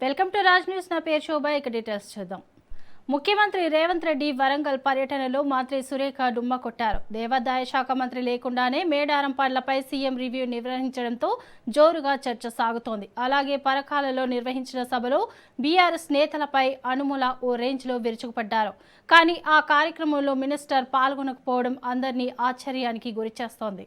Welcome to Raj news. నా పేరు శోభ. ఇక డీటెయిల్స్ చూద్దాం. ముఖ్యమంత్రి రేవంత్ రెడ్డి వరంగల్ పర్యటనలో మంత్రి సురేఖ డుమ్మ కొట్టారు. దేవాదాయ శాఖ మంత్రి లేకుండానే మేడారం పనులపై సీఎం రివ్యూ నిర్వహించడంతో జోరుగా చర్చ సాగుతోంది. అలాగే పరకాలలో నిర్వహించిన సభలో బీఆర్ఎస్ నేతలపై అనుముల ఓ రేంజ్లో విరుచుకుపడ్డారు. కానీ ఆ కార్యక్రమంలో మినిస్టర్ పాల్గొనకపోవడం అందరినీ ఆశ్చర్యానికి గురిచేస్తోంది.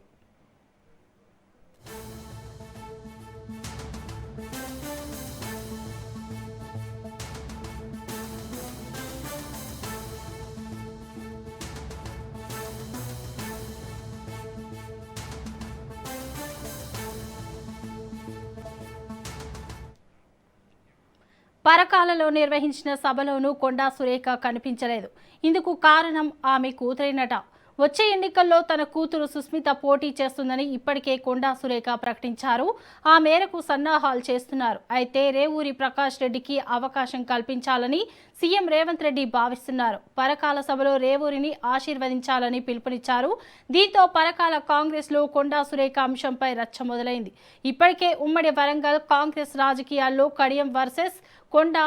పరకాలలో నిర్వహించిన సభలోనూ కొండా సురేఖ కనిపించలేదు. ఇందుకు కారణం ఆమె కూతురేనట. వచ్చే ఎన్నికల్లో తన కూతురు సుస్మిత పోటీ చేస్తుందని ఇప్పటికే కొండా సురేఖ ప్రకటించారు. ఆ మేరకు సన్నాహాలు చేస్తున్నారు. అయితే రేవూరి ప్రకాష్ రెడ్డికి అవకాశం కల్పించాలని సీఎం రేవంత్ రెడ్డి భావిస్తున్నారు. పరకాల సభలో రేవూరిని ఆశీర్వదించాలని పిలుపునిచ్చారు. దీంతో పరకాల కాంగ్రెస్లో కొండా సురేఖ అంశంపై రచ్చ మొదలైంది. ఇప్పటికే ఉమ్మడి వరంగల్ కాంగ్రెస్ రాజకీయాల్లో కడియం వర్సెస్ కొండా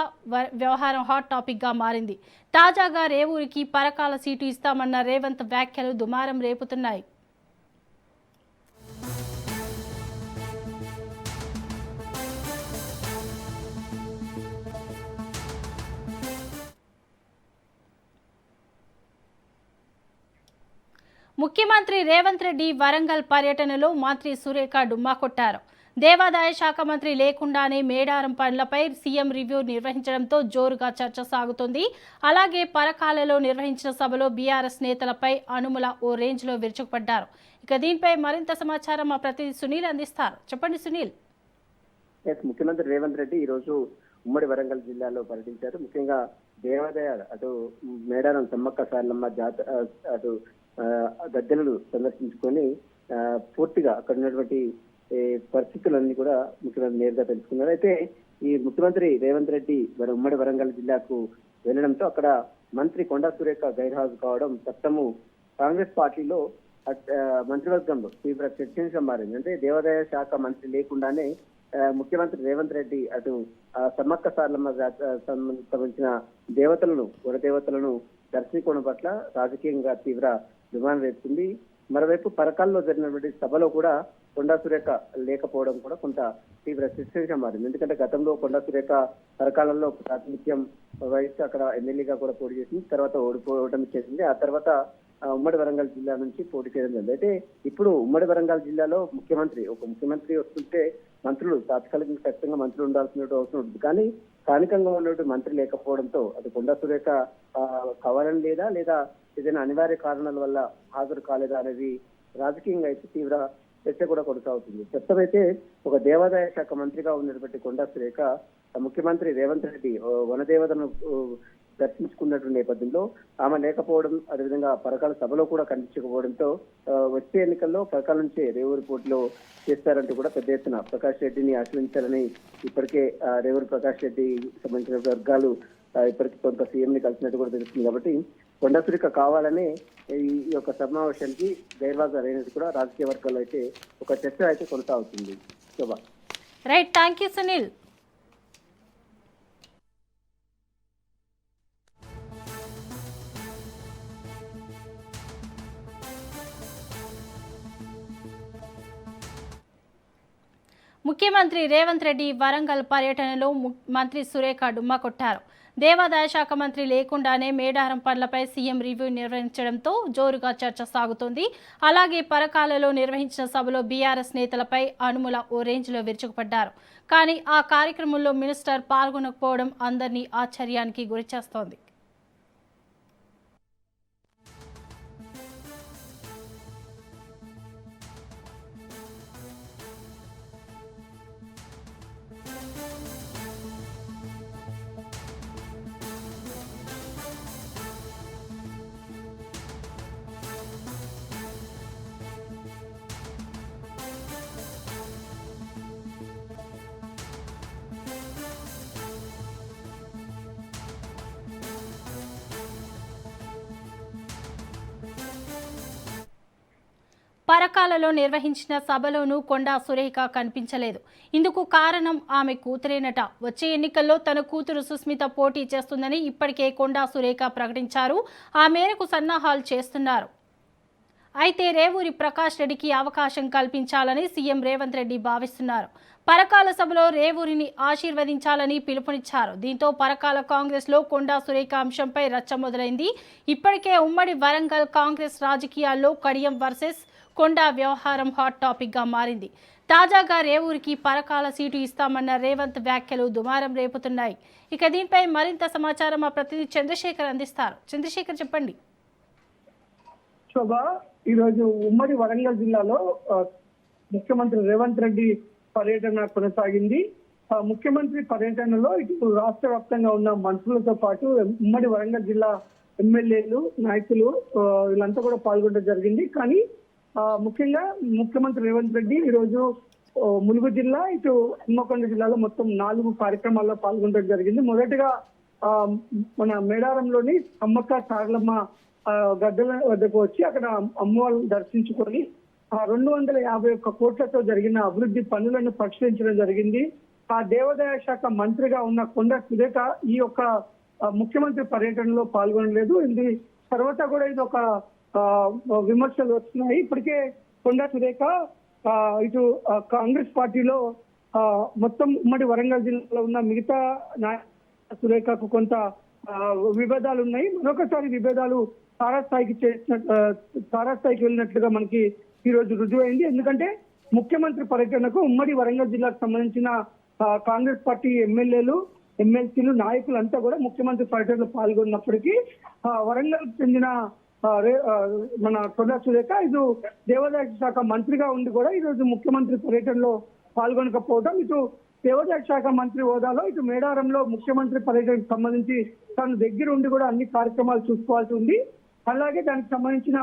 వ్యవహారం హాట్ టాపిక్ గా మారింది. తాజాగా రేవూరికి పరకాల సీటు ఇస్తామన్న రేవంత్ వ్యాఖ్యలు దుమారం రేపుతున్నాయి. ముఖ్యమంత్రి రేవంత్ రెడ్డి వరంగల్ పర్యటనలో మంత్రి సురేఖ డుమ్మా కొట్టారు. దేవాదాయ శాఖ మంత్రి లేకుండానే మేడారం పనులపై సీఎం రివ్యూ నిర్వహించడంతో జోరుగా చర్చ సాగుతోంది. అలాగే పరకాలలో నిర్వహించిన సభలో బీఆర్ఎస్ నేతలపై అనుముల ఓ రేంజ్లో విరుచుకుపడ్డారు. ఇక దీనిపై మరింత సమాచారం మా ప్రతినిధి సునీల్ అందిస్తారు. చెప్పండి సునీల్. ముఖ్యమంత్రి రేవంత్ రెడ్డి ఈ రోజు ఉమ్మడి వరంగల్ జిల్లాలో పర్యటించారు. ముఖ్యంగా దేవాదాయ అటు మేడారం సమ్మక్క సారలమ్మ అటు గద్దెలను సందర్శించుకొని పూర్తిగా అక్కడ ఉన్నటువంటి పరిస్థితులన్నీ కూడా ముఖ్యమంత్రి నేరుగా తెలుసుకున్నారు. అయితే ఈ ముఖ్యమంత్రి రేవంత్ రెడ్డి ఉమ్మడి వరంగల్ జిల్లాకు వెళ్లడంతో అక్కడ మంత్రి కొండా సురేఖ గైర్హాజరు కావడం చట్టము కాంగ్రెస్ పార్టీలో మంత్రివర్గంలో తీవ్ర చర్చనీయంగా మారింది. అంటే దేవాదాయ శాఖ మంత్రి లేకుండానే ముఖ్యమంత్రి రేవంత్ రెడ్డి అటు సమ్మక్క సారలమ్మ సంబంధించిన దేవతలను వరదేవతలను దర్శించుకోవడం పట్ల రాజకీయంగా తీవ్ర దుమారం రేపుతుంది. మరోవైపు పరకాల్లో జరిగినటువంటి సభలో కూడా కొండా సురేఖ లేకపోవడం కూడా కొంత తీవ్ర చర్చగా మారింది. ఎందుకంటే గతంలో కొండా సురేఖ పరకాలలో ప్రాతినిధ్యం వహిస్తూ అక్కడ ఎమ్మెల్యేగా కూడా పోటీ చేసింది. తర్వాత ఓడిపోవడం చేసింది. ఆ తర్వాత ఉమ్మడి వరంగల్ జిల్లా నుంచి పోటీ చేయడం జరిగింది. అయితే ఇప్పుడు ఉమ్మడి వరంగల్ జిల్లాలో ఒక ముఖ్యమంత్రి వస్తుంటే మంత్రులు తాత్కాలికంగా ఖచ్చితంగా మంత్రులు ఉండాల్సిన అవసరం ఉంటుంది. కానీ స్థానికంగా ఉన్నటువంటి మంత్రి లేకపోవడంతో అది కొండా సురేఖ కావాలని లేదా ఏదైనా అనివార్య కారణాల వల్ల హాజరు కాలేదా అనేది రాజకీయంగా అయితే తీవ్ర చర్చ కూడా కొనసాగుతుంది. ప్రస్తుతమైతే ఒక దేవాదాయ శాఖ మంత్రిగా ఉన్నటువంటి కొండా సురేఖ ముఖ్యమంత్రి రేవంత్ రెడ్డి వనదేవతను దర్శించుకున్నటువంటి నేపథ్యంలో ఆమె లేకపోవడం, అదేవిధంగా పరకాల సభలో కూడా కనిపించకపోవడంతో వచ్చే ఎన్నికల్లో పరకాల నుంచే రేవూరి పోటీలో చేస్తారంటూ కూడా పెద్ద ఎత్తున ప్రకాష్ రెడ్డిని ఆశ్రయించాలని ఇప్పటికే రేవూరి ప్రకాష్ రెడ్డి సంబంధించిన వర్గాలు ఇప్పటికీ కొంత సీఎం ని కలిసినట్టు కూడా తెలుస్తుంది. కాబట్టి కొండా సురేఖ కావాలనే ఈ యొక్క సమావేశానికి గైర్హాజరు అయినది కూడా రాజకీయ వర్గాల్లో అయితే ఒక చర్చ అయితే కొనసాగుతుంది. Shobha. Right, thank you Sunil. ముఖ్యమంత్రి రేవంత్ రెడ్డి వరంగల్ పర్యటనలో మంత్రి సురేఖ డుమ్మా కొట్టారు. దేవాదాయ శాఖ మంత్రి లేకుండానే మేడారం పనులపై సీఎం రివ్యూ నిర్వహించడంతో జోరుగా చర్చ సాగుతోంది. అలాగే పరకాలలో నిర్వహించిన సభలో బీఆర్ఎస్ నేతలపై అనుముల ఓ రేంజ్లో విరుచుకుపడ్డారు. కానీ ఆ కార్యక్రమంలో మినిస్టర్ పాల్గొనకపోవడం అందరినీ ఆశ్చర్యానికి గురిచేస్తోంది. పరకాలలో నిర్వహించిన సభలోనూ కొండా సురేఖ కనిపించలేదు. ఇందుకు కారణం ఆమె కూతురేనట. వచ్చే ఎన్నికల్లో తన కూతురు సుస్మిత పోటీ చేస్తుందని ఇప్పటికే కొండా సురేఖ ప్రకటించారు. ఆ మేరకు సన్నాహాలు చేస్తున్నారు. అయితే రేవూరి ప్రకాష్ రెడ్డికి అవకాశం కల్పించాలని సీఎం రేవంత్ రెడ్డి భావిస్తున్నారు. పరకాల సభలో రేవూరిని ఆశీర్వదించాలని పిలుపునిచ్చారు. దీంతో పరకాల కాంగ్రెస్లో కొండా సురేఖ అంశంపై రచ్చ మొదలైంది. ఇప్పటికే ఉమ్మడి వరంగల్ కాంగ్రెస్ రాజకీయాల్లో కడియం వర్సెస్ కొండా వ్యవహారం హాట్ టాపిక్గా మారింది. తాజాగా రేవూరికి పరకాల సీటు ఇస్తామన్న రేవంత్ వ్యాఖ్యలు దుమారం రేపుతున్నాయి. ఇక దీనిపై మరింత సమాచారం మా ప్రతినిధి చంద్రశేఖర్ అందిస్తారు. చంద్రశేఖర్, చెప్పండి. శోభ, ఈరోజు ఉమ్మడి వరంగల్ జిల్లాలో ముఖ్యమంత్రి రేవంత్ రెడ్డి పర్యటన కొనసాగింది. ముఖ్యమంత్రి పర్యటనలో ఇటు రాష్ట్ర వ్యాప్తంగా ఉన్న మంత్రులతో పాటు ఉమ్మడి వరంగల్ జిల్లా ఎమ్మెల్యేలు, నాయకులు వీళ్ళంతా కూడా పాల్గొనడం జరిగింది. కానీ ముఖ్యంగా ముఖ్యమంత్రి రేవంత్ రెడ్డి ఈరోజు ములుగు జిల్లా, ఇటు హన్మకొండ జిల్లాలో మొత్తం 4 కార్యక్రమాల్లో పాల్గొనడం జరిగింది. మొదటిగా మన మేడారంలోని అమ్మక్క సారలమ్మ గద్దెల వద్దకు వచ్చి అక్కడ అమ్మవారిని దర్శించుకొని 251 కోట్లతో జరిగిన అభివృద్ధి పనులను పరిశీలించడం జరిగింది. ఆ దేవాదాయ శాఖ మంత్రిగా ఉన్న కొండా సురేఖ ఈ యొక్క ముఖ్యమంత్రి పర్యటనలో పాల్గొనలేదు. ఇది తర్వాత కూడా ఇది ఒక విమర్శలు వస్తున్నాయి. ఇప్పటికే కొండా సురేఖ ఇటు కాంగ్రెస్ పార్టీలో మొత్తం ఉమ్మడి వరంగల్ జిల్లాలో ఉన్న మిగతా సురేఖకు కొంత విభేదాలు ఉన్నాయి. మరొకసారి విభేదాలు తారాస్థాయికి వెళ్ళినట్లుగా మనకి ఈ రోజు రుజువైంది. ఎందుకంటే ముఖ్యమంత్రి పర్యటనకు ఉమ్మడి వరంగల్ జిల్లాకు సంబంధించిన కాంగ్రెస్ పార్టీ ఎమ్మెల్యేలు, ఎమ్మెల్సీలు, నాయకులంతా కూడా ముఖ్యమంత్రి పర్యటనలో పాల్గొన్నప్పటికీ వరంగల్ చెందిన మన కొండా సురేఖ ఇటు దేవాదాయ శాఖ మంత్రిగా ఉండి కూడా ఈ రోజు ముఖ్యమంత్రి పర్యటనలో పాల్గొనకపోవడం, ఇటు దేవాదాయ శాఖ మంత్రి హోదాలో ఇటు మేడారంలో ముఖ్యమంత్రి పర్యటనకు సంబంధించి తను దగ్గర ఉండి కూడా అన్ని కార్యక్రమాలు చూసుకోవాల్సి ఉంది. అలాగే దానికి సంబంధించిన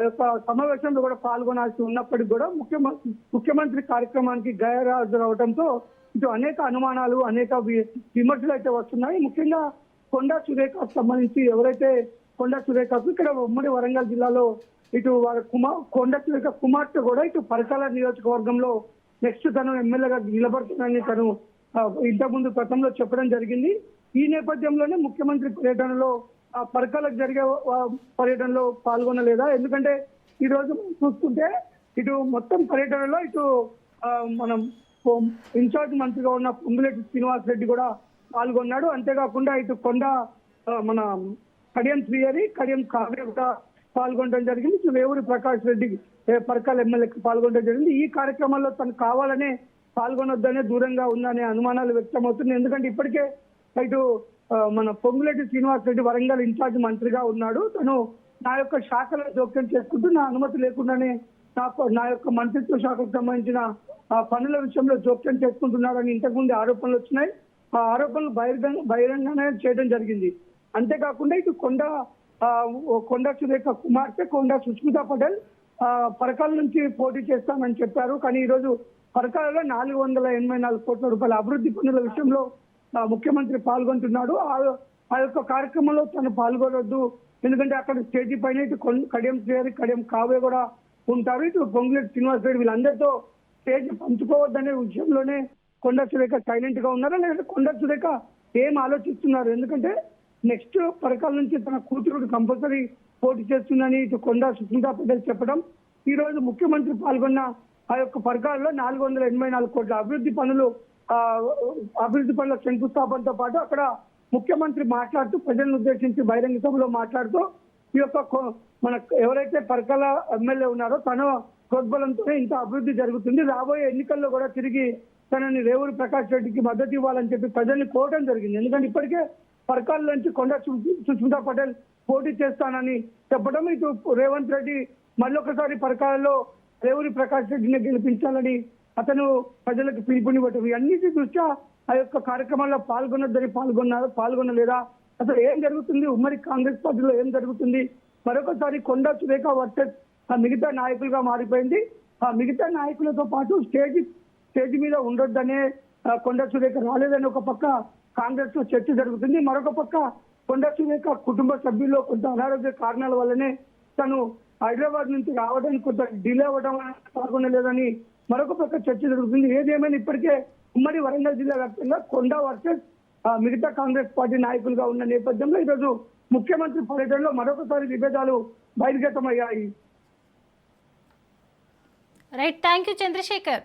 యొక్క సమావేశంలో కూడా పాల్గొనాల్సి ఉన్నప్పటికీ కూడా ముఖ్యమంత్రి కార్యక్రమానికి గైర్హాజరవడంతో ఇటు అనేక అనుమానాలు, అనేక విమర్శలు అయితే వస్తున్నాయి. ముఖ్యంగా కొండా సురేఖకు సంబంధించి ఎవరైతే కొండా సురేఖకు ఇక్కడ ఉమ్మడి వరంగల్ జిల్లాలో ఇటు వారి కొండా సురేఖ కుమార్తె కూడా ఇటు పరకాల నియోజకవర్గంలో నెక్స్ట్ తను ఎమ్మెల్యేగా నిలబడుతుందని తను ఇంతకుముందు గతంలో చెప్పడం జరిగింది. ఈ నేపథ్యంలోనే ముఖ్యమంత్రి పర్యటనలో పరకాలకు జరిగే పర్యటనలో పాల్గొనలేదా? ఎందుకంటే ఈ రోజు చూసుకుంటే ఇటు మొత్తం పర్యటనలో ఇటు మనం ఇన్ఛార్జ్ మంత్రిగా ఉన్న పొంగులేటి శ్రీనివాస్ రెడ్డి కూడా పాల్గొన్నాడు. అంతేకాకుండా ఇటు కొండ మన కడియం శ్రీహరి, కడియం కావ్య కూడా పాల్గొనడం జరిగింది. ఇటు రేవూరి ప్రకాష్ రెడ్డి పరకాల ఎమ్మెల్యేకి పాల్గొనడం జరిగింది. ఈ కార్యక్రమంలో తను కావాలనే పాల్గొనొద్దనే దూరంగా ఉందనే అనుమానాలు వ్యక్తమవుతున్నాయి. ఎందుకంటే ఇప్పటికే ఇటు మన పొంగులేటి శ్రీనివాస్ రెడ్డి వరంగల్ ఇన్ఛార్జ్ మంత్రిగా ఉన్నాడు. తను నా యొక్క శాఖలో జోక్యం చేసుకుంటూ నా అనుమతి లేకుండానే నా యొక్క మంత్రిత్వ శాఖకు సంబంధించిన పనుల విషయంలో జోక్యం చేసుకుంటున్నాడని ఇంతకుముందు ఆరోపణలు వచ్చినాయి. ఆ ఆరోపణలు బహిరంగంగానే చేయడం జరిగింది. అంతేకాకుండా ఇటు కొండా సురేఖ కుమార్తె కొండా సుస్మితా పటేల్ పరకాల నుంచి పోటీ చేస్తామని చెప్పారు. కానీ ఈ రోజు పరకాలలో 484 కోట్ల రూపాయల అభివృద్ధి పనుల విషయంలో ముఖ్యమంత్రి పాల్గొంటున్నాడు. ఆ యొక్క కార్యక్రమంలో తను పాల్గొనొద్దు, ఎందుకంటే అక్కడ స్టేజీ పైన ఇటు కడియం శ్రీహరి, కడియం కావ్య కూడా ఉంటారు. ఇటు పొంగులేటి శ్రీనివాస్ రెడ్డి వీళ్ళందరితో స్టేజ్ పంచుకోవద్దనే విషయంలోనే కొండా సురేఖ సైలెంట్ గా ఉన్నారా, లేదంటే కొండా సురేఖ ఏం ఆలోచిస్తున్నారు? ఎందుకంటే నెక్స్ట్ పరకాల నుంచి తన కూతురుడు కంపల్సరీ పోటీ చేస్తుందని ఇటు కొండా సుస్మితా పటేల్ చెప్పడం, ఈ రోజు ముఖ్యమంత్రి పాల్గొన్న ఆ యొక్క పరకాలలో 484 కోట్ల అభివృద్ధి పనుల శంకుస్థాపనతో పాటు అక్కడ ముఖ్యమంత్రి మాట్లాడుతూ ప్రజలను ఉద్దేశించి బహిరంగ సభలో మాట్లాడుతూ ఈ యొక్క మన ఎవరైతే పరకాల ఎమ్మెల్యే ఉన్నారో తన ప్రోద్బలంతోనే ఇంత అభివృద్ధి జరుగుతుంది, రాబోయే ఎన్నికల్లో కూడా తిరిగి తనని రేవూరి ప్రకాష్ రెడ్డికి మద్దతు ఇవ్వాలని చెప్పి ప్రజల్ని కోరడం జరిగింది. ఎందుకంటే ఇప్పటికే పరకాల నుంచి కొండా సుస్మితా పటేల్ పోటీ చేస్తానని చెప్పడం, ఇటు రేవంత్ రెడ్డి మళ్ళొకసారి పరకాలలో రేవూరి ప్రకాష్ రెడ్డిని గెలిపించాలని అతను ప్రజలకు పిలుపునివ్వటం, అన్నిటి దృష్ట్యా ఆ యొక్క కార్యక్రమాల్లో పాల్గొనొద్దని పాల్గొనలేదా? అసలు ఏం జరుగుతుంది? ఉమ్మడి కాంగ్రెస్ పార్టీలో ఏం జరుగుతుంది? మరొకసారి కొండా సురేఖ వర్సెస్ మిగతా నాయకులుగా మారిపోయింది. ఆ మిగతా నాయకులతో పాటు స్టేజ్ మీద ఉండొద్దనే కొండా సురేఖ రాలేదని ఒక పక్క కాంగ్రెస్ లో చర్చ జరుగుతుంది. మరొక పక్క కొండా సురేఖ కుటుంబ సభ్యుల్లో కొంత అనారోగ్య కారణాల వల్లనే తను హైదరాబాద్ నుంచి రావడానికి కొంత డిలే అవ్వడం కాకుండా లేదని మరొక పక్క చర్చ జరుగుతుంది. ఏదేమైనా ఇప్పటికే ఉమ్మడి వరంగల్ జిల్లా వ్యాప్తంగా కొండా వర్సెస్ మిగతా కాంగ్రెస్ పార్టీ నాయకులుగా ఉన్న నేపథ్యంలో ఈరోజు ముఖ్యమంత్రి పర్యటనలో మరొకసారి విభేదాలు బహిర్గతమయ్యాయి. Right, thank you Chandrasekhar.